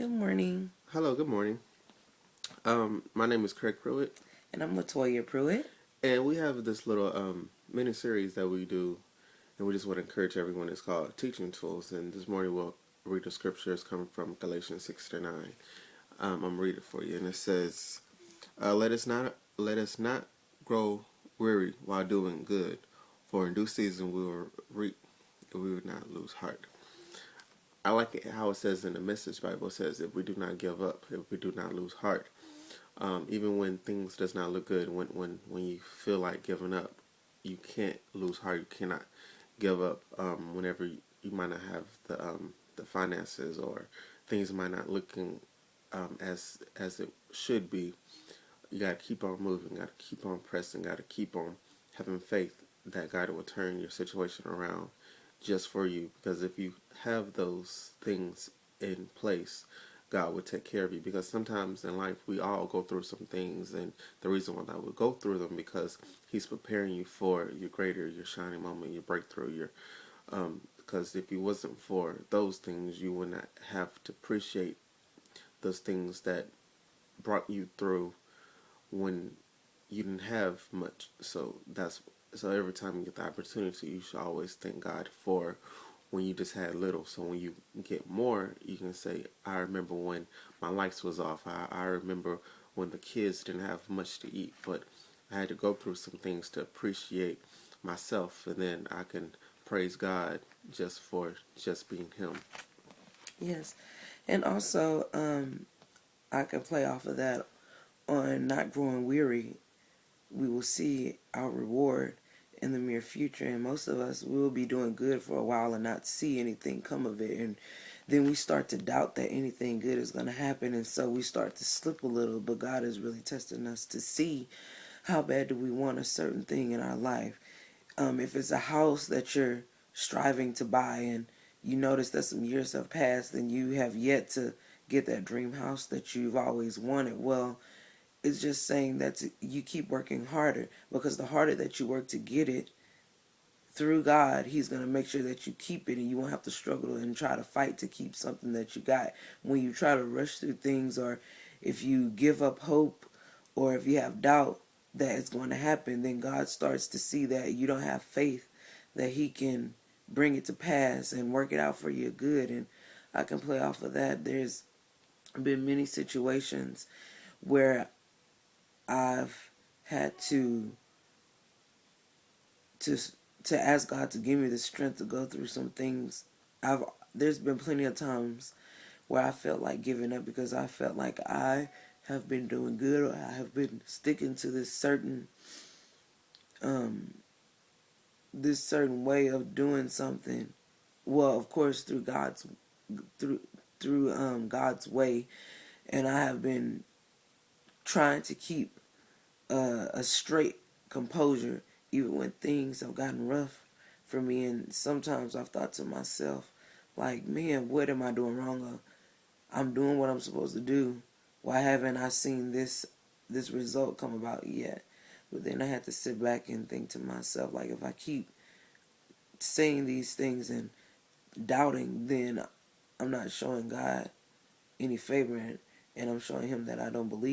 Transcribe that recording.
Good morning. Hello, good morning. My name is Craig Pruitt, And I'm Latoya Pruitt. and we have this little mini series that we do, and we just want to encourage everyone. It's called Teaching Tools, and this morning we'll read the scriptures coming from Galatians 6-9. I'm reading it for you, and it says, "Let us not grow weary while doing good, for in due season we will reap, and we will not lose heart." I like it how it says in the Message Bible. It says, "If we do not give up, if we do not lose heart." Even when things does not look good, when you feel like giving up, you can't lose heart. You cannot give up. Whenever you might not have the finances, or things might not looking as it should be, you gotta keep on moving. Gotta keep on pressing. Gotta keep on having faith that God will turn your situation around just for you. Because if you have those things in place, God will take care of you. Because sometimes in life we all go through some things, and the reason why I would go through them because He's preparing you for your greater, your shining moment, your breakthrough, your because if it wasn't for those things, you would not have to appreciate those things that brought you through when you didn't have much. So every time you get the opportunity, you should always thank God for when you just had little. So when you get more, you can say, "I remember when my lights was off. I remember when the kids didn't have much to eat, but I had to go through some things to appreciate myself, and then I can praise God just for just being Him." Yes. And also, I can play off of that on not growing weary. We will see our reward in the near future. And most of us will be doing good for a while and not see anything come of it. And then we start to doubt that anything good is going to happen. And so we start to slip a little. But God is really testing us to see how bad do we want a certain thing in our life. If it's a house that you're striving to buy and you notice that some years have passed and you have yet to get that dream house that you've always wanted, well, it's just saying that you keep working harder, because the harder that you work to get it through God, He's going to make sure that you keep it, and you won't have to struggle and try to fight to keep something that you got. When you try to rush through things, or if you give up hope, or if you have doubt that it's going to happen, then God starts to see that you don't have faith that He can bring it to pass and work it out for your good. And I can play off of that. There's been many situations where I've had to to ask God to give me the strength to go through some things. I've There's been plenty of times where I felt like giving up, because I felt like I have been doing good, or I have been sticking to um this certain way of doing something. Well, of course, through God's way, and I have been trying to keep a straight composure even when things have gotten rough for me. And sometimes I've thought to myself, like, man, what am I doing wrong? I'm doing what I'm supposed to do. Why haven't I seen this result come about yet? But then I had to sit back and think to myself, like, if I keep saying these things and doubting, then I'm not showing God any favor, and I'm showing Him that I don't believe